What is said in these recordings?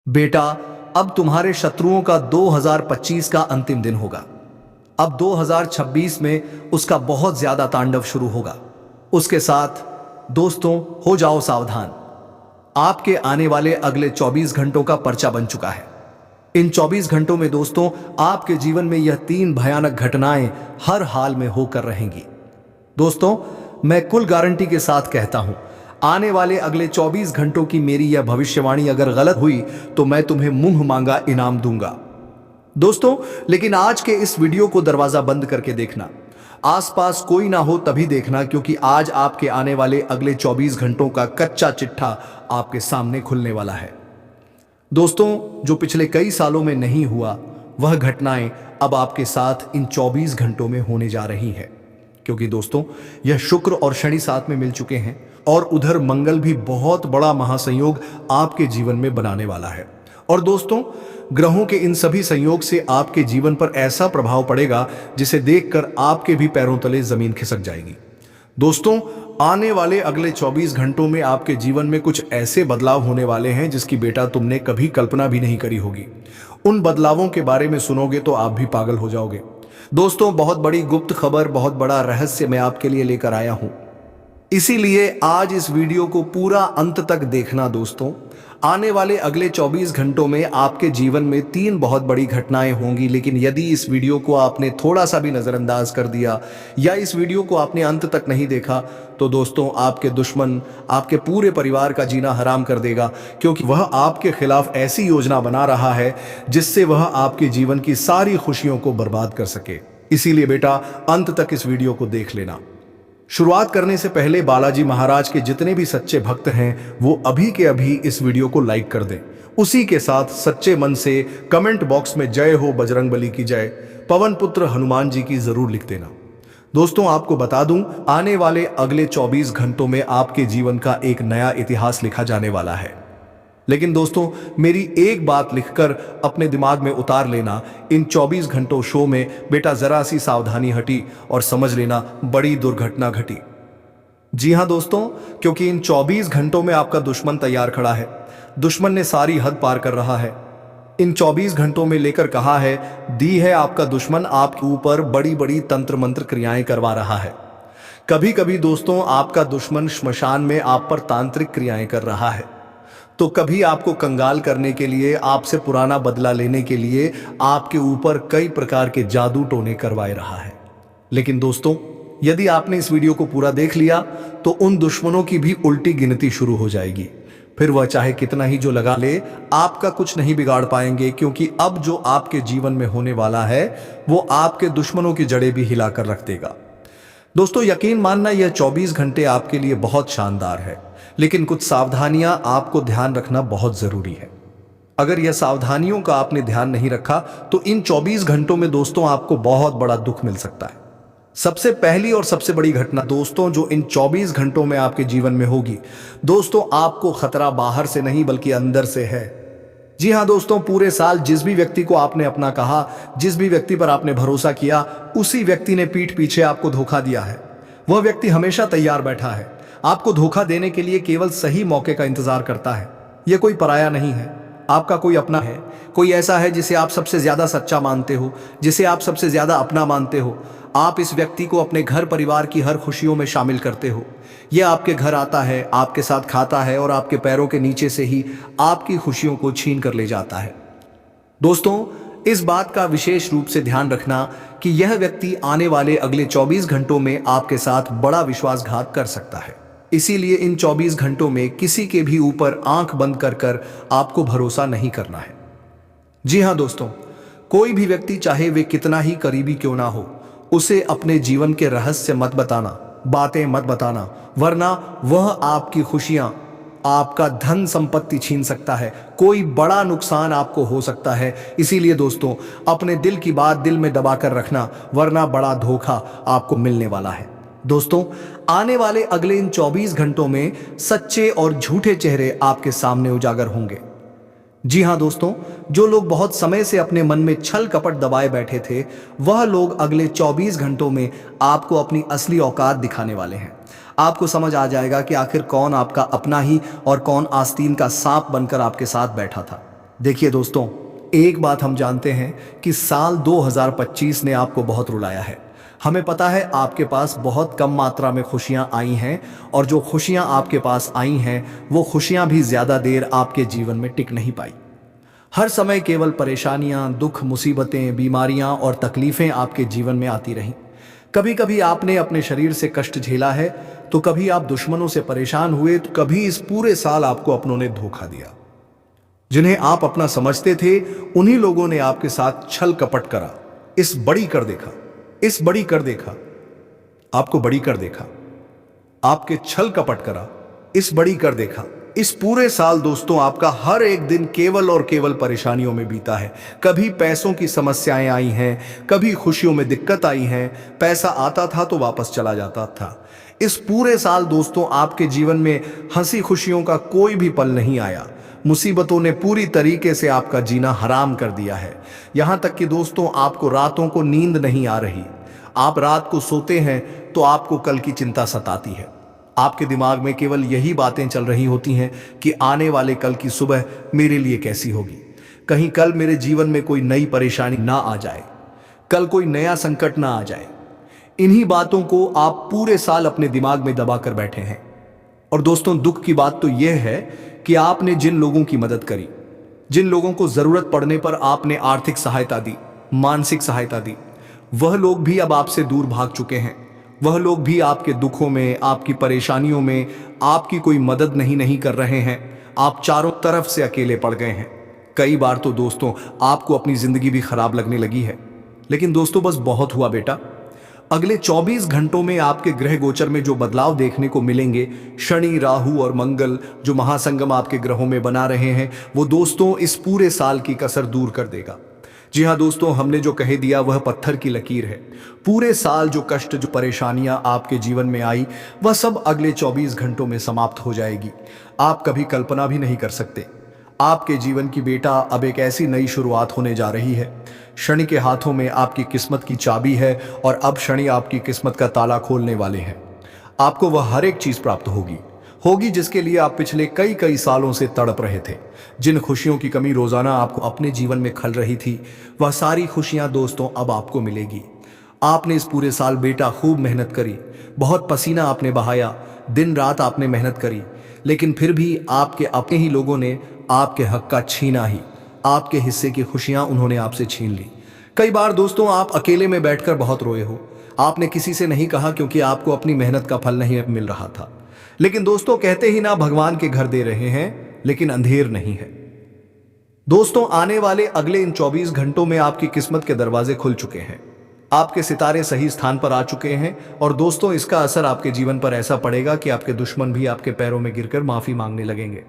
बेटा, अब तुम्हारे शत्रुओं का 2025 का अंतिम दिन होगा। अब 2026 में उसका बहुत ज्यादा तांडव शुरू होगा। उसके साथ दोस्तों, हो जाओ सावधान। आपके आने वाले अगले 24 घंटों का पर्चा बन चुका है। इन 24 घंटों में दोस्तों, आपके जीवन में यह 3 भयानक घटनाएं हर हाल में होकर रहेंगी। दोस्तों, मैं कुल गारंटी के साथ कहता हूं, आने वाले अगले 24 घंटों की मेरी यह भविष्यवाणी अगर गलत हुई तो मैं तुम्हें मुंह मांगा इनाम दूंगा। दोस्तों, लेकिन आज के इस वीडियो को दरवाजा बंद करके देखना, आसपास कोई ना हो तभी देखना, क्योंकि आज आपके आने वाले अगले 24 घंटों का कच्चा चिट्ठा आपके सामने खुलने वाला है। दोस्तों, जो पिछले कई सालों में नहीं हुआ, वह घटनाएं अब आपके साथ इन 24 घंटों में होने जा रही हैं। क्योंकि दोस्तों, यह शुक्र और शनि साथ में मिल चुके हैं और उधर मंगल भी बहुत बड़ा महासंयोग आपके जीवन में बनाने वाला है। और दोस्तों, ग्रहों के इन सभी संयोग से आपके जीवन पर ऐसा प्रभाव पड़ेगा जिसे देखकर आपके भी पैरों तले जमीन खिसक जाएगी। दोस्तों, आने वाले अगले 24 घंटों में आपके जीवन में कुछ ऐसे बदलाव होने वाले हैं जिसकी बेटा तुमने कभी कल्पना भी नहीं करी होगी। उन बदलावों के बारे में सुनोगे तो आप भी पागल हो जाओगे। दोस्तों, बहुत बड़ी गुप्त खबर, बहुत बड़ा रहस्य मैं आपके लिए लेकर आया हूं। इसीलिए आज इस वीडियो को पूरा अंत तक देखना। दोस्तों, आने वाले अगले 24 घंटों में आपके जीवन में 3 बहुत बड़ी घटनाएं होंगी, लेकिन यदि इस वीडियो को आपने थोड़ा सा भी नजरअंदाज कर दिया या इस वीडियो को आपने अंत तक नहीं देखा तो दोस्तों, आपके दुश्मन आपके पूरे परिवार का जीना हराम कर देगा, क्योंकि वह आपके खिलाफ ऐसी योजना बना रहा है जिससे वह आपके जीवन की सारी खुशियों को बर्बाद कर सके। इसीलिए बेटा, अंत तक इस वीडियो को देख लेना। शुरुआत करने से पहले बालाजी महाराज के जितने भी सच्चे भक्त हैं वो अभी के अभी इस वीडियो को लाइक कर दें। उसी के साथ सच्चे मन से कमेंट बॉक्स में जय हो बजरंगबली की जय, पवन पुत्र हनुमान जी की जरूर लिख देना। दोस्तों, आपको बता दूं, आने वाले अगले 24 घंटों में आपके जीवन का एक नया इतिहास लिखा जाने वाला है। लेकिन दोस्तों, मेरी एक बात लिखकर अपने दिमाग में उतार लेना, इन 24 घंटों शो में बेटा जरा सी सावधानी हटी और समझ लेना बड़ी दुर्घटना घटी। जी हां दोस्तों, क्योंकि इन 24 घंटों में आपका दुश्मन तैयार खड़ा है। दुश्मन ने सारी हद पार कर रहा है। इन 24 घंटों में लेकर कहा है, दी है आपका दुश्मन आपके ऊपर बड़ी बड़ी तंत्र मंत्र क्रियाएं करवा रहा है। कभी कभी दोस्तों, आपका दुश्मन श्मशान में आप पर तांत्रिक क्रियाएं कर रहा है, तो कभी आपको कंगाल करने के लिए, आपसे पुराना बदला लेने के लिए आपके ऊपर कई प्रकार के जादू टोने करवाए रहा है। लेकिन दोस्तों, यदि आपने इस वीडियो को पूरा देख लिया तो उन दुश्मनों की भी उल्टी गिनती शुरू हो जाएगी। फिर वह चाहे कितना ही जो लगा ले, आपका कुछ नहीं बिगाड़ पाएंगे, क्योंकि अब जो आपके जीवन में होने वाला है वो आपके दुश्मनों की जड़ें भी हिलाकर रख देगा। दोस्तों, यकीन मानना, यह 24 घंटे आपके लिए बहुत शानदार है, लेकिन कुछ सावधानियां आपको ध्यान रखना बहुत जरूरी है। अगर यह सावधानियों का आपने ध्यान नहीं रखा तो इन 24 घंटों में दोस्तों आपको बहुत बड़ा दुख मिल सकता है। सबसे पहली और सबसे बड़ी घटना दोस्तों जो इन 24 घंटों में आपके जीवन में होगी, दोस्तों आपको खतरा बाहर से नहीं बल्कि अंदर से है। जी हां दोस्तों, पूरे साल जिस भी व्यक्ति को आपने अपना कहा, जिस भी व्यक्ति पर आपने भरोसा किया, उसी व्यक्ति ने पीठ पीछे आपको धोखा दिया है। वह व्यक्ति हमेशा तैयार बैठा है, आपको धोखा देने के लिए केवल सही मौके का इंतजार करता है। यह कोई पराया नहीं है, आपका कोई अपना है, कोई ऐसा है जिसे आप सबसे ज्यादा सच्चा मानते हो, जिसे आप सबसे ज्यादा अपना मानते हो। आप इस व्यक्ति को अपने घर परिवार की हर खुशियों में शामिल करते हो। यह आपके घर आता है, आपके साथ खाता है और आपके पैरों के नीचे से ही आपकी खुशियों को छीन कर ले जाता है। दोस्तों, इस बात का विशेष रूप से ध्यान रखना कि यह व्यक्ति आने वाले अगले 24 घंटों में आपके साथ बड़ा विश्वासघात कर सकता है। इसीलिए इन 24 घंटों में किसी के भी ऊपर आंख बंद कर कर आपको भरोसा नहीं करना है। जी हां दोस्तों, कोई भी व्यक्ति चाहे वे कितना ही करीबी क्यों ना हो, उसे अपने जीवन के रहस्य मत बताना, बातें मत बताना, वरना वह आपकी खुशियां, आपका धन संपत्ति छीन सकता है। कोई बड़ा नुकसान आपको हो सकता है। इसीलिए दोस्तों, अपने दिल की बात दिल में दबा कर रखना, वरना बड़ा धोखा आपको मिलने वाला है। दोस्तों, आने वाले अगले इन 24 घंटों में सच्चे और झूठे चेहरे आपके सामने उजागर होंगे। जी हां दोस्तों, जो लोग बहुत समय से अपने मन में छल कपट दबाए बैठे थे, वह लोग अगले 24 घंटों में आपको अपनी असली औकात दिखाने वाले हैं। आपको समझ आ जाएगा कि आखिर कौन आपका अपना ही और कौन आस्तीन का सांप बनकर आपके साथ बैठा था। देखिए दोस्तों, एक बात हम जानते हैं कि साल 2025 ने आपको बहुत रुलाया है। हमें पता है आपके पास बहुत कम मात्रा में खुशियां आई हैं, और जो खुशियां आपके पास आई हैं वो खुशियां भी ज्यादा देर आपके जीवन में टिक नहीं पाई। हर समय केवल परेशानियां, दुख, मुसीबतें, बीमारियां और तकलीफें आपके जीवन में आती रहीं। कभी कभी आपने अपने शरीर से कष्ट झेला है, तो कभी आप दुश्मनों से परेशान हुए, तो कभी इस पूरे साल आपको अपनों ने धोखा दिया। जिन्हें आप अपना समझते थे, उन्हीं लोगों ने आपके साथ छल कपट करा, इस बड़ी कर देखा, इस बड़ी कर देखा, आपको बड़ी कर देखा, आपके छल कपट करा, इस बड़ी कर देखा। इस पूरे साल दोस्तों आपका हर एक दिन केवल और केवल परेशानियों में बीता है। कभी पैसों की समस्याएं आई हैं, कभी खुशियों में दिक्कत आई है। पैसा आता था तो वापस चला जाता था। इस पूरे साल दोस्तों आपके जीवन में हंसी खुशियों का कोई भी पल नहीं आया। मुसीबतों ने पूरी तरीके से आपका जीना हराम कर दिया है। यहां तक कि दोस्तों आपको रातों को नींद नहीं आ रही। आप रात को सोते हैं तो आपको कल की चिंता सताती है। आपके दिमाग में केवल यही बातें चल रही होती हैं कि आने वाले कल की सुबह मेरे लिए कैसी होगी, कहीं कल मेरे जीवन में कोई नई परेशानी ना आ जाए, कल कोई नया संकट ना आ जाए। इन्हीं बातों को आप पूरे साल अपने दिमाग में दबा कर बैठे हैं। और दोस्तों दुख की बात तो यह है कि आपने जिन लोगों की मदद करी, जिन लोगों को जरूरत पड़ने पर आपने आर्थिक सहायता दी, मानसिक सहायता दी, वह लोग भी अब आपसे दूर भाग चुके हैं। वह लोग भी आपके दुखों में, आपकी परेशानियों में आपकी कोई मदद नहीं कर रहे हैं। आप चारों तरफ से अकेले पड़ गए हैं। कई बार तो दोस्तों आपको अपनी जिंदगी भी खराब लगने लगी है। लेकिन दोस्तों बस बहुत हुआ बेटा। अगले 24 घंटों में आपके ग्रह गोचर में जो बदलाव देखने को मिलेंगे, शनि, राहु और मंगल जो महासंगम आपके ग्रहों में बना रहे हैं, वो दोस्तों इस पूरे साल की कसर दूर कर देगा। जी हाँ दोस्तों, हमने जो कह दिया वह पत्थर की लकीर है। पूरे साल जो कष्ट, जो परेशानियां आपके जीवन में आई, वह सब अगले 24 घंटों में समाप्त हो जाएगी। आप कभी कल्पना भी नहीं कर सकते। आपके जीवन की बेटा अब एक ऐसी नई शुरुआत होने जा रही है। शनि के हाथों में आपकी किस्मत की चाबी है, और अब शनि आपकी किस्मत का ताला खोलने वाले हैं। आपको वह हर एक चीज प्राप्त होगी जिसके लिए आप पिछले कई कई सालों से तड़प रहे थे। जिन खुशियों की कमी रोजाना आपको अपने जीवन में खल रही थी, वह सारी खुशियां दोस्तों अब आपको मिलेगी। आपने इस पूरे साल बेटा खूब मेहनत करी, बहुत पसीना आपने बहाया, दिन रात आपने मेहनत करी, लेकिन फिर भी आपके अपने ही लोगों ने आपके हक का छीना ही। आपके हिस्से की खुशियां उन्होंने आपसे छीन ली। कई बार दोस्तों आप अकेले में बैठकर बहुत रोए हो। आपने किसी से नहीं कहा क्योंकि आपको अपनी मेहनत का फल नहीं मिल रहा था। लेकिन दोस्तों कहते ही ना, भगवान के घर दे रहे हैं लेकिन अंधेर नहीं है। दोस्तों आने वाले अगले इन 24 घंटों में आपकी किस्मत के दरवाजे खुल चुके हैं। आपके सितारे सही स्थान पर आ चुके हैं। और दोस्तों इसका असर आपके जीवन पर ऐसा पड़ेगा कि आपके दुश्मन भी आपके पैरों में गिरकर माफी मांगने लगेंगे।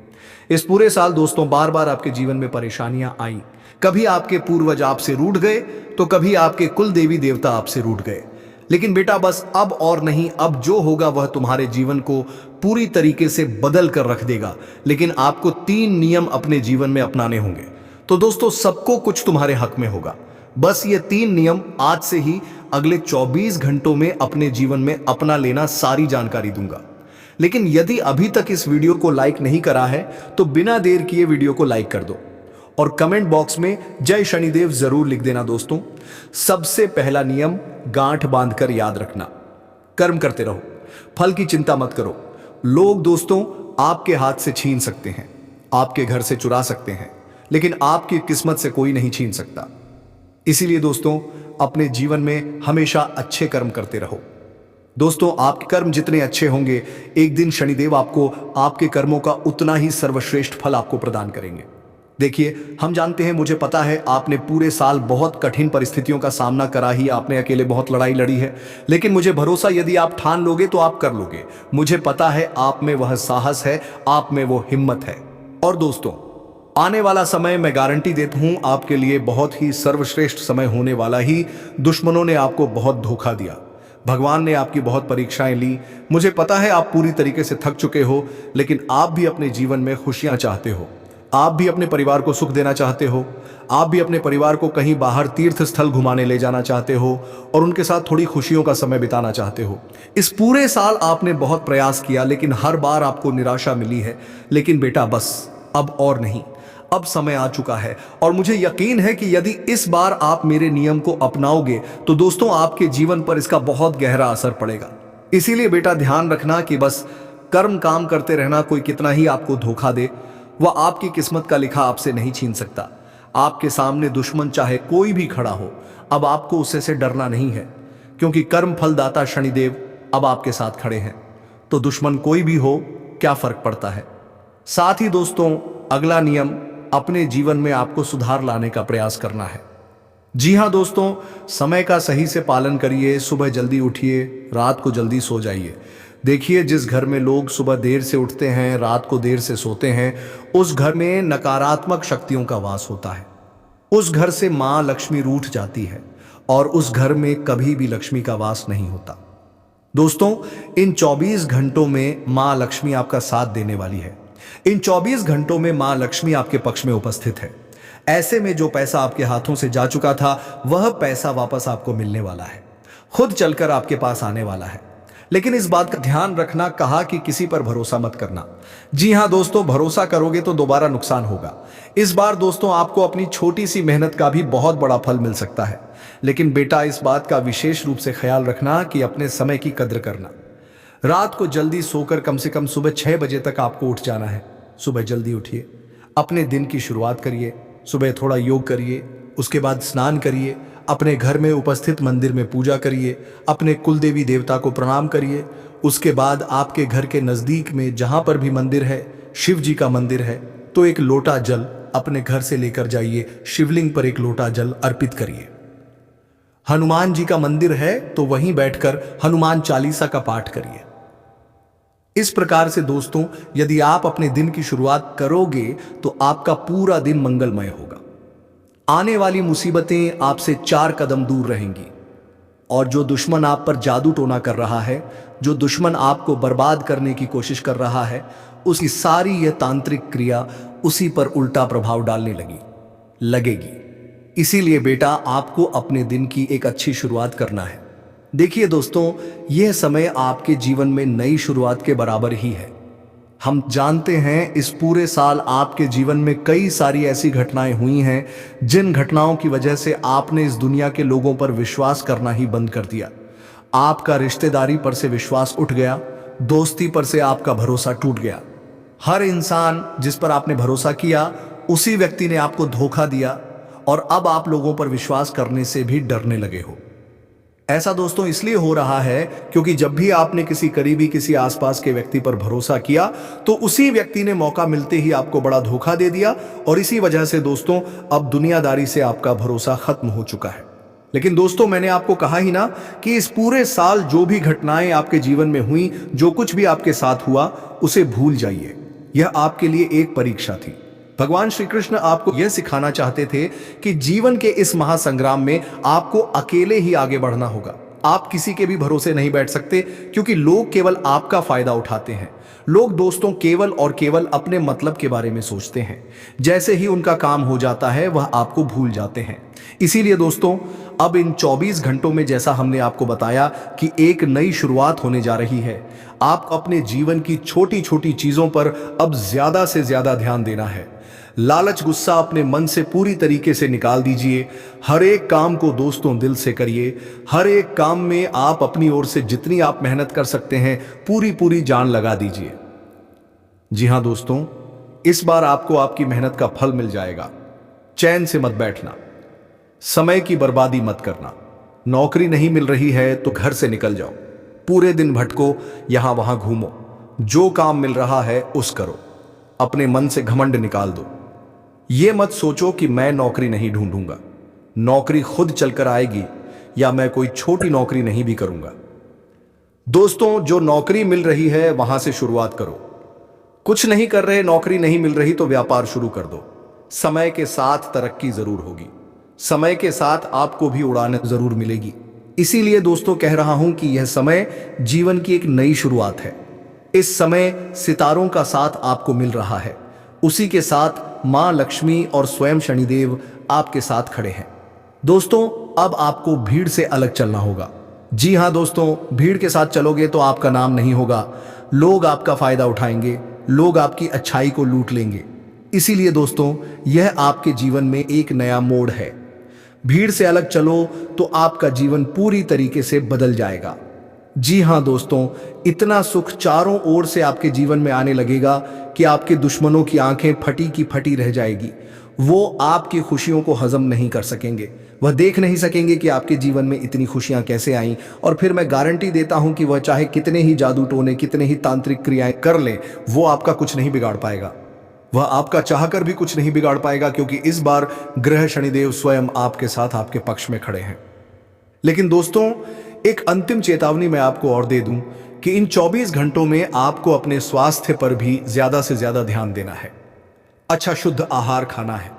इस पूरे साल दोस्तों बार बार आपके जीवन में परेशानियां आई। कभी आपके पूर्वज आपसे रूठ गए, तो कभी आपके कुल देवी देवता आपसे रूठ गए। लेकिन बेटा बस अब और नहीं, अब जो होगा वह तुम्हारे जीवन को पूरी तरीके से बदल कर रख देगा। लेकिन आपको 3 नियम अपने जीवन में अपनाने होंगे। तो दोस्तों सबको कुछ तुम्हारे हक में होगा। बस ये 3 नियम आज से ही अगले 24 घंटों में अपने जीवन में अपना लेना, सारी जानकारी दूंगा। लेकिन यदि अभी तक इस वीडियो को लाइक नहीं करा है तो बिना देर किए वीडियो को लाइक कर दो, और कमेंट बॉक्स में जय शनिदेव जरूर लिख देना। दोस्तों सबसे पहला नियम गांठ बांधकर याद रखना, कर्म करते रहो, फल की चिंता मत करो। लोग दोस्तों आपके हाथ से छीन सकते हैं, आपके घर से चुरा सकते हैं, लेकिन आपकी किस्मत से कोई नहीं छीन सकता। इसीलिए दोस्तों अपने जीवन में हमेशा अच्छे कर्म करते रहो। दोस्तों आपके कर्म जितने अच्छे होंगे, एक दिन शनिदेव आपको आपके कर्मों का उतना ही सर्वश्रेष्ठ फल आपको प्रदान करेंगे। देखिए हम जानते हैं, मुझे पता है आपने पूरे साल बहुत कठिन परिस्थितियों का सामना करा ही, आपने अकेले बहुत लड़ाई लड़ी है। लेकिन मुझे भरोसा, यदि आप ठान लोगे तो आप कर लोगे। मुझे पता है आप में वह साहस है, आप में वो हिम्मत है। और दोस्तों आने वाला समय मैं गारंटी देता हूं आपके लिए बहुत ही सर्वश्रेष्ठ समय होने वाला ही। दुश्मनों ने आपको बहुत धोखा दिया, भगवान ने आपकी बहुत परीक्षाएं ली। मुझे पता है आप पूरी तरीके से थक चुके हो, लेकिन आप भी अपने जीवन में खुशियां चाहते हो। आप भी अपने परिवार को सुख देना चाहते हो। आप भी अपने परिवार को कहीं बाहर तीर्थ स्थल घुमाने ले जाना चाहते हो, और उनके साथ थोड़ी खुशियों का समय बिताना चाहते हो। इस पूरे साल आपने बहुत प्रयास किया, लेकिन हर बार आपको निराशा मिली है। लेकिन बेटा बस अब और नहीं, अब समय आ चुका है और मुझे यकीन है कि यदि इस बार आप मेरे नियम को अपनाओगे तो दोस्तों आपके जीवन पर इसका बहुत गहरा असर पड़ेगा। इसीलिए बेटा ध्यान रखना कि बस कर्म काम करते रहना, कोई कितना ही आपको धोखा दे वह आपकी किस्मत का लिखा आपसे नहीं छीन सकता। आपके सामने दुश्मन चाहे कोई भी खड़ा हो, अब आपको उससे से डरना नहीं है, क्योंकि कर्म फलदाता शनिदेव अब आपके साथ खड़े हैं। तो दुश्मन कोई भी हो, क्या फर्क पड़ता है। साथ ही दोस्तों अगला नियम, अपने जीवन में आपको सुधार लाने का प्रयास करना है। जी हां दोस्तों, समय का सही से पालन करिए, सुबह जल्दी उठिए, रात को जल्दी सो जाइए। देखिए, जिस घर में लोग सुबह देर से उठते हैं, रात को देर से सोते हैं, उस घर में नकारात्मक शक्तियों का वास होता है। उस घर से मां लक्ष्मी रूठ जाती है और उस घर में कभी भी लक्ष्मी का वास नहीं होता। दोस्तों इन 24 घंटों में मां लक्ष्मी आपका साथ देने वाली है। इन 24 घंटों में मां लक्ष्मी आपके पक्ष में उपस्थित है। ऐसे में जो पैसा आपके हाथों से जा चुका था वह पैसा वापस आपको मिलने वाला है, खुद चलकर आपके पास आने वाला है। लेकिन इस बात का ध्यान रखना, कहा कि किसी पर भरोसा मत करना। जी हां दोस्तों, भरोसा करोगे तो दोबारा नुकसान होगा। इस बार दोस्तों आपको अपनी छोटी सी मेहनत का भी बहुत बड़ा फल मिल सकता है। लेकिन बेटा इस बात का विशेष रूप से ख्याल रखना कि अपने समय की कद्र करना। रात को जल्दी सोकर कम से कम सुबह 6 बजे तक आपको उठ जाना है। सुबह जल्दी उठिए, अपने दिन की शुरुआत करिए। सुबह थोड़ा योग करिए, उसके बाद स्नान करिए, अपने घर में उपस्थित मंदिर में पूजा करिए, अपने कुल देवी देवता को प्रणाम करिए। उसके बाद आपके घर के नज़दीक में जहाँ पर भी मंदिर है, शिव जी का मंदिर है, तो एक लोटा जल अपने घर से लेकर जाइए, शिवलिंग पर एक लोटा जल अर्पित करिए। हनुमान जी का मंदिर है तो वहीं बैठकर हनुमान चालीसा का पाठ करिए। इस प्रकार से दोस्तों यदि आप अपने दिन की शुरुआत करोगे तो आपका पूरा दिन मंगलमय होगा। आने वाली मुसीबतें आपसे 4 कदम दूर रहेंगी और जो दुश्मन आप पर जादू टोना कर रहा है, जो दुश्मन आपको बर्बाद करने की कोशिश कर रहा है, उसकी सारी यह तांत्रिक क्रिया उसी पर उल्टा प्रभाव डालने लगेगी। इसीलिए बेटा आपको अपने दिन की एक अच्छी शुरुआत करना है। देखिए दोस्तों, यह समय आपके जीवन में नई शुरुआत के बराबर ही है। हम जानते हैं इस पूरे साल आपके जीवन में कई सारी ऐसी घटनाएं हुई हैं जिन घटनाओं की वजह से आपने इस दुनिया के लोगों पर विश्वास करना ही बंद कर दिया। आपका रिश्तेदारी पर से विश्वास उठ गया, दोस्ती पर से आपका भरोसा टूट गया। हर इंसान जिस पर आपने भरोसा किया उसी व्यक्ति ने आपको धोखा दिया और अब आप लोगों पर विश्वास करने से भी डरने लगे हो। ऐसा दोस्तों इसलिए हो रहा है क्योंकि जब भी आपने किसी करीबी, किसी आसपास के व्यक्ति पर भरोसा किया तो उसी व्यक्ति ने मौका मिलते ही आपको बड़ा धोखा दे दिया और इसी वजह से दोस्तों अब दुनियादारी से आपका भरोसा खत्म हो चुका है। लेकिन दोस्तों मैंने आपको कहा ही ना कि इस पूरे साल जो भी घटनाएं आपके जीवन में हुई, जो कुछ भी आपके साथ हुआ, उसे भूल जाइए। यह आपके लिए एक परीक्षा थी। भगवान श्री कृष्ण आपको यह सिखाना चाहते थे कि जीवन के इस महासंग्राम में आपको अकेले ही आगे बढ़ना होगा। आप किसी के भी भरोसे नहीं बैठ सकते क्योंकि लोग केवल आपका फायदा उठाते हैं। लोग दोस्तों केवल और केवल अपने मतलब के बारे में सोचते हैं। जैसे ही उनका काम हो जाता है वह आपको भूल जाते हैं। इसीलिए दोस्तों अब इन 24 घंटों में जैसा हमने आपको बताया कि एक नई शुरुआत होने जा रही है, आप अपने जीवन की छोटी छोटी चीजों पर अब ज्यादा से ज्यादा ध्यान देना है। लालच, गुस्सा अपने मन से पूरी तरीके से निकाल दीजिए। हर एक काम को दोस्तों दिल से करिए। हर एक काम में आप अपनी ओर से जितनी आप मेहनत कर सकते हैं पूरी जान लगा दीजिए। जी हां दोस्तों, इस बार आपको आपकी मेहनत का फल मिल जाएगा। चैन से मत बैठना, समय की बर्बादी मत करना। नौकरी नहीं मिल रही है तो घर से निकल जाओ, पूरे दिन भटको, यहां वहां घूमो। जो काम मिल रहा है उस करो, अपने मन से घमंड निकाल दो। ये मत सोचो कि मैं नौकरी नहीं ढूंढूंगा, नौकरी खुद चलकर आएगी, या मैं कोई छोटी नौकरी नहीं भी करूंगा। दोस्तों जो नौकरी मिल रही है वहां से शुरुआत करो। कुछ नहीं कर रहे, नौकरी नहीं मिल रही तो व्यापार शुरू कर दो। समय के साथ तरक्की जरूर होगी, समय के साथ आपको भी उड़ान जरूर मिलेगी। इसीलिए दोस्तों कह रहा हूं कि यह समय जीवन की एक नई शुरुआत है। इस समय सितारों का साथ आपको मिल रहा है, उसी के साथ मां लक्ष्मी और स्वयं शनिदेव आपके साथ खड़े हैं। दोस्तों अब आपको भीड़ से अलग चलना होगा। जी हां दोस्तों, भीड़ के साथ चलोगे तो आपका नाम नहीं होगा। लोग आपका फायदा उठाएंगे, लोग आपकी अच्छाई को लूट लेंगे। इसीलिए दोस्तों, यह आपके जीवन में एक नया मोड़ है। भीड़ से अलग चलो तो आपका जीवन पूरी तरीके से बदल जाएगा। जी हां दोस्तों, इतना सुख चारों ओर से आपके जीवन में आने लगेगा कि आपके दुश्मनों की आंखें फटी की फटी रह जाएगी। वो आपकी खुशियों को हजम नहीं कर सकेंगे, वह देख नहीं सकेंगे कि आपके जीवन में इतनी खुशियां कैसे आईं। और फिर मैं गारंटी देता हूं कि वह चाहे कितने ही जादू टोने, कितने ही तांत्रिक क्रियाएं कर ले, वो आपका कुछ नहीं बिगाड़ पाएगा। वह आपका चाहकर भी कुछ नहीं बिगाड़ पाएगा, क्योंकि इस बार ग्रह शनिदेव स्वयं आपके साथ आपके पक्ष में खड़े हैं। लेकिन दोस्तों, एक अंतिम चेतावनी मैं आपको और दे दूं कि इन 24 घंटों में आपको अपने स्वास्थ्य पर भी ज्यादा से ज्यादा ध्यान देना है। अच्छा शुद्ध आहार खाना है।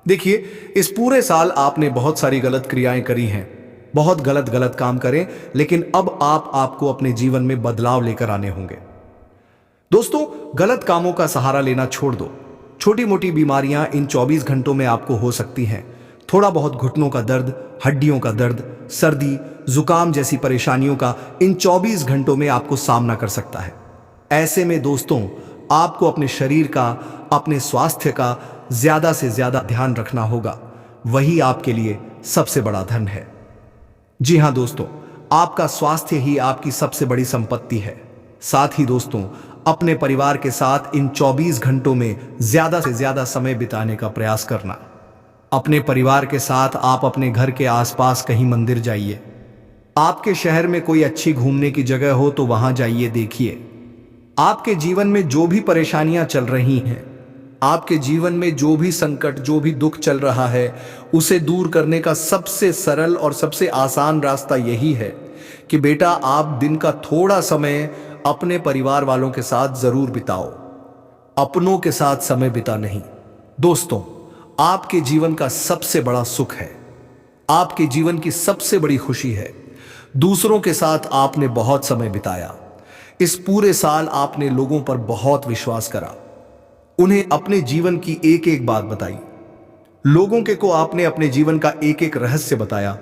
देखिए, इस पूरे साल आपने बहुत सारी गलत क्रियाएं करी हैं, बहुत गलत गलत काम करें, लेकिन अब आपको अपने जीवन में बदलाव लेकर आने होंगे। दोस्तों, गलत कामों का सहारा लेना छोड़ दो। छोटी मोटी बीमारियां इन 24 घंटों में आपको हो सकती हैं। थोड़ा बहुत घुटनों का दर्द, हड्डियों का दर्द, सर्दी, जुकाम जैसी परेशानियों का इन 24 घंटों में आपको सामना कर सकता है। ऐसे में दोस्तों, आपको अपने शरीर का, अपने स्वास्थ्य का ज्यादा से ज्यादा ध्यान रखना होगा। वही आपके लिए सबसे बड़ा धन है। जी हां दोस्तों, आपका स्वास्थ्य ही आपकी सबसे बड़ी संपत्ति है। साथ ही दोस्तों, अपने परिवार के साथ इन 24 घंटों में ज्यादा से ज्यादा समय बिताने का प्रयास करना। अपने परिवार के साथ आप अपने घर के आसपास कहीं मंदिर जाइए। आपके शहर में कोई अच्छी घूमने की जगह हो तो वहां जाइए, देखिए। आपके जीवन में जो भी परेशानियां चल रही हैं, आपके जीवन में जो भी संकट, जो भी दुख चल रहा है, उसे दूर करने का सबसे सरल और सबसे आसान रास्ता यही है कि बेटा, आप दिन का थोड़ा समय अपने परिवार वालों के साथ जरूर बिताओ। अपनों के साथ समय बिता नहीं। दोस्तों, आपके जीवन का सबसे बड़ा सुख है, आपके जीवन की सबसे बड़ी खुशी है, दूसरों के साथ आपने बहुत समय बिताया। इस पूरे साल आपने लोगों पर बहुत विश्वास करा, उन्हें अपने जीवन की एक एक बात बताई। लोगों के को आपने अपने जीवन का एक एक रहस्य बताया,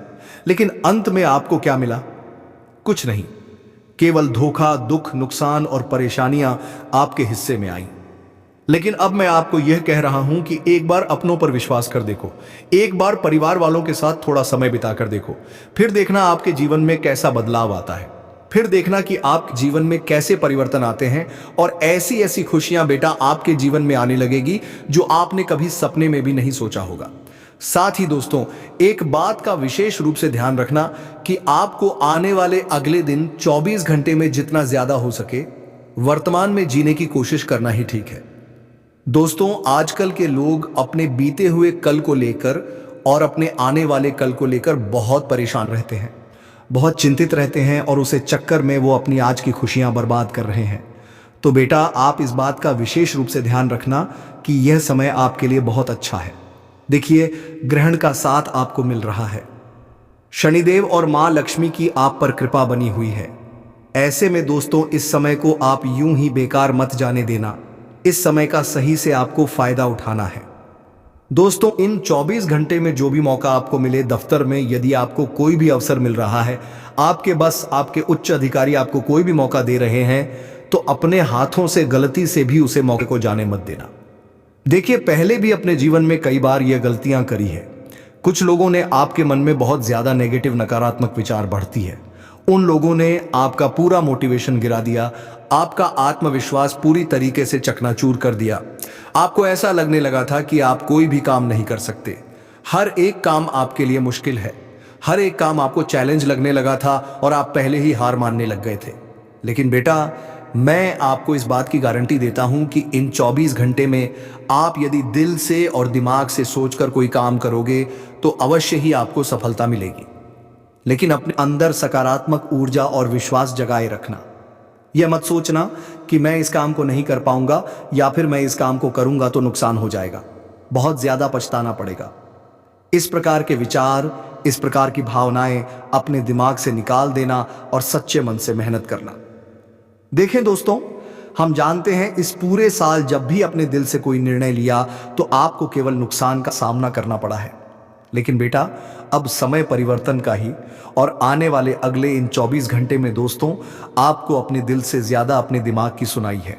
लेकिन अंत में आपको क्या मिला? कुछ नहीं, केवल धोखा, दुख, नुकसान और परेशानियां आपके हिस्से में आई। लेकिन अब मैं आपको यह कह रहा हूं कि एक बार अपनों पर विश्वास कर देखो, एक बार परिवार वालों के साथ थोड़ा समय बिता कर देखो, फिर देखना आपके जीवन में कैसा बदलाव आता है। फिर देखना कि आप जीवन में कैसे परिवर्तन आते हैं, और ऐसी ऐसी खुशियां बेटा आपके जीवन में आने लगेगी जो आपने कभी सपने में भी नहीं सोचा होगा। साथ ही दोस्तों, एक बात का विशेष रूप से ध्यान रखना कि आपको आने वाले अगले दिन 24 घंटे में जितना ज्यादा हो सके वर्तमान में जीने की कोशिश करना ही ठीक है। दोस्तों, आजकल के लोग अपने बीते हुए कल को लेकर और अपने आने वाले कल को लेकर बहुत परेशान रहते हैं, बहुत चिंतित रहते हैं, और उसे चक्कर में वो अपनी आज की खुशियां बर्बाद कर रहे हैं। तो बेटा, आप इस बात का विशेष रूप से ध्यान रखना कि यह समय आपके लिए बहुत अच्छा है। देखिए, ग्रहण का साथ आपको मिल रहा है, शनिदेव और मां लक्ष्मी की आप पर कृपा बनी हुई है। ऐसे में दोस्तों, इस समय को आप यूं ही बेकार मत जाने देना। इस समय का सही से आपको फायदा उठाना है। दोस्तों, इन 24 घंटे में जो भी मौका आपको मिले, दफ्तर में यदि आपको कोई भी अवसर मिल रहा है, आपके बस आपके उच्च अधिकारी आपको कोई भी मौका दे रहे हैं, तो अपने हाथों से गलती से भी उसे मौके को जाने मत देना। देखिए, पहले भी अपने जीवन में कई बार यह गलतियां करी है। कुछ लोगों ने आपके मन में बहुत ज्यादा नेगेटिव, नकारात्मक विचार बढ़ती है। उन लोगों ने आपका पूरा मोटिवेशन गिरा दिया, आपका आत्मविश्वास पूरी तरीके से चकनाचूर कर दिया। आपको ऐसा लगने लगा था कि आप कोई भी काम नहीं कर सकते, हर एक काम आपके लिए मुश्किल है, हर एक काम आपको चैलेंज लगने लगा था और आप पहले ही हार मानने लग गए थे। लेकिन बेटा, मैं आपको इस बात की गारंटी देता हूं कि इन 24 घंटे में आप यदि दिल से और दिमाग से सोचकर कोई काम करोगे तो अवश्य ही आपको सफलता मिलेगी। लेकिन अपने अंदर सकारात्मक ऊर्जा और विश्वास जगाए रखना। यह मत सोचना कि मैं इस काम को नहीं कर पाऊंगा, या फिर मैं इस काम को करूंगा तो नुकसान हो जाएगा, बहुत ज्यादा पछताना पड़ेगा। इस प्रकार के विचार, इस प्रकार की भावनाएं अपने दिमाग से निकाल देना और सच्चे मन से मेहनत करना। देखें दोस्तों, हम जानते हैं इस पूरे साल जब भी अपने दिल से कोई निर्णय लिया तो आपको केवल नुकसान का सामना करना पड़ा है। लेकिन बेटा, अब समय परिवर्तन का ही, और आने वाले अगले इन 24 घंटे में दोस्तों, आपको अपने दिल से ज्यादा अपने दिमाग की सुनाई है।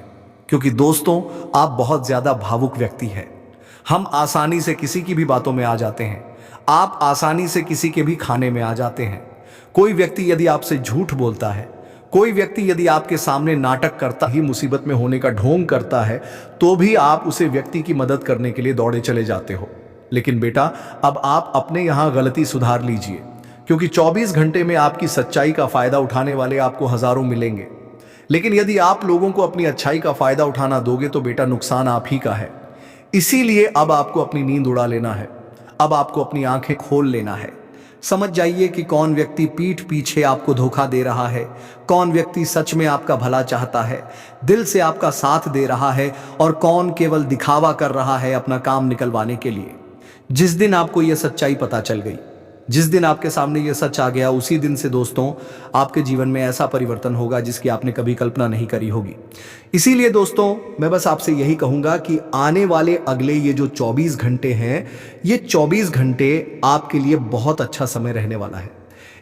क्योंकि दोस्तों आप बहुत ज्यादा भावुक व्यक्ति हैं। हम आसानी से किसी की भी बातों में आ जाते हैं। आप आसानी से किसी के भी खाने में आ जाते हैं। कोई व्यक्ति यदि आपसे झूठ बोलता है, कोई व्यक्ति यदि आपके सामने नाटक करता ही मुसीबत में होने का ढोंग करता है, तो भी आप उसे व्यक्ति की मदद करने के लिए दौड़े चले जाते हो। लेकिन बेटा, अब आप अपने यहां गलती सुधार लीजिए, क्योंकि 24 घंटे में आपकी सच्चाई का फायदा उठाने वाले आपको हजारों मिलेंगे। लेकिन यदि आप लोगों को अपनी अच्छाई का फायदा उठाना दोगे तो बेटा नुकसान आप ही का है। इसीलिए अब आपको अपनी नींद उड़ा लेना है। अब आपको अपनी आंखें खोल लेना है। समझ जाइए कि कौन व्यक्ति पीठ पीछे आपको धोखा दे रहा है, कौन व्यक्ति सच में आपका भला चाहता है, दिल से आपका साथ दे रहा है, और कौन केवल दिखावा कर रहा है अपना काम निकलवाने के लिए। जिस दिन आपको यह सच्चाई पता चल गई, जिस दिन आपके सामने यह सच आ गया, उसी दिन से दोस्तों आपके जीवन में ऐसा परिवर्तन होगा जिसकी आपने कभी कल्पना नहीं करी होगी। इसीलिए दोस्तों मैं बस आपसे यही कहूंगा कि आने वाले अगले ये जो 24 घंटे हैं, ये 24 घंटे आपके लिए बहुत अच्छा समय रहने वाला है।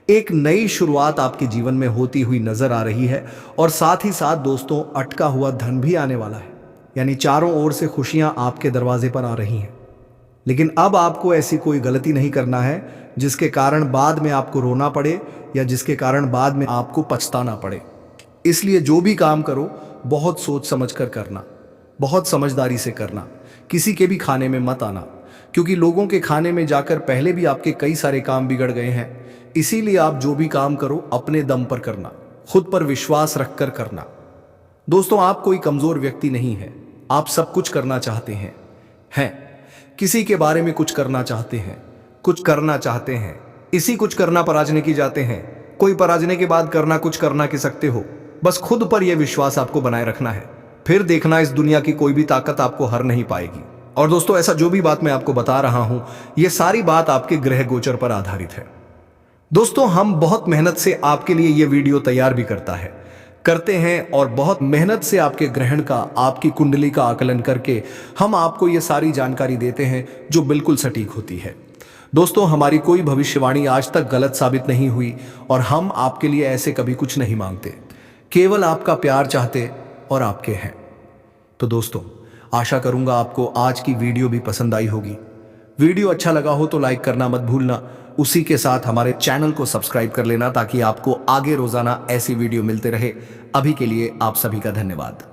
एक नई शुरुआत आपके जीवन में होती हुई नजर आ रही है, और साथ ही साथ दोस्तों अटका हुआ धन भी आने वाला है। यानी चारों ओर से खुशियां आपके दरवाजे पर आ रही हैं। लेकिन अब आपको ऐसी कोई गलती नहीं करना है जिसके कारण बाद में आपको रोना पड़े, या जिसके कारण बाद में आपको पछताना पड़े। इसलिए जो भी काम करो बहुत सोच समझ कर करना, बहुत समझदारी से करना। किसी के भी खाने में मत आना, क्योंकि लोगों के खाने में जाकर पहले भी आपके कई सारे काम बिगड़ गए हैं। इसीलिए आप जो भी काम करो अपने दम पर करना, खुद पर विश्वास रखकर करना। दोस्तों आप कोई कमजोर व्यक्ति नहीं है। आप सब कुछ करना चाहते हैं। किसी के बारे में कुछ करना चाहते हैं, कुछ करना चाहते हैं। इसी कुछ करना पराजने की जाते हैं। कोई पराजने के बाद करना कुछ करना की सकते हो। बस खुद पर यह विश्वास आपको बनाए रखना है। फिर देखना इस दुनिया की कोई भी ताकत आपको हर नहीं पाएगी। और दोस्तों ऐसा जो भी बात मैं आपको बता रहा हूं, यह सारी बात आपके ग्रह गोचर पर आधारित है। दोस्तों हम बहुत मेहनत से आपके लिए यह वीडियो तैयार भी करते हैं, और बहुत मेहनत से आपके ग्रहण का, आपकी कुंडली का आकलन करके हम आपको यह सारी जानकारी देते हैं जो बिल्कुल सटीक होती है। दोस्तों हमारी कोई भविष्यवाणी आज तक गलत साबित नहीं हुई, और हम आपके लिए ऐसे कभी कुछ नहीं मांगते, केवल आपका प्यार चाहते और आपके हैं। तो दोस्तों आशा करूंगा आपको आज की वीडियो भी पसंद आई होगी। वीडियो अच्छा लगा हो तो लाइक करना मत भूलना। उसी के साथ हमारे चैनल को सब्सक्राइब कर लेना, ताकि आपको आगे रोजाना ऐसी वीडियो मिलते रहे। अभी के लिए आप सभी का धन्यवाद।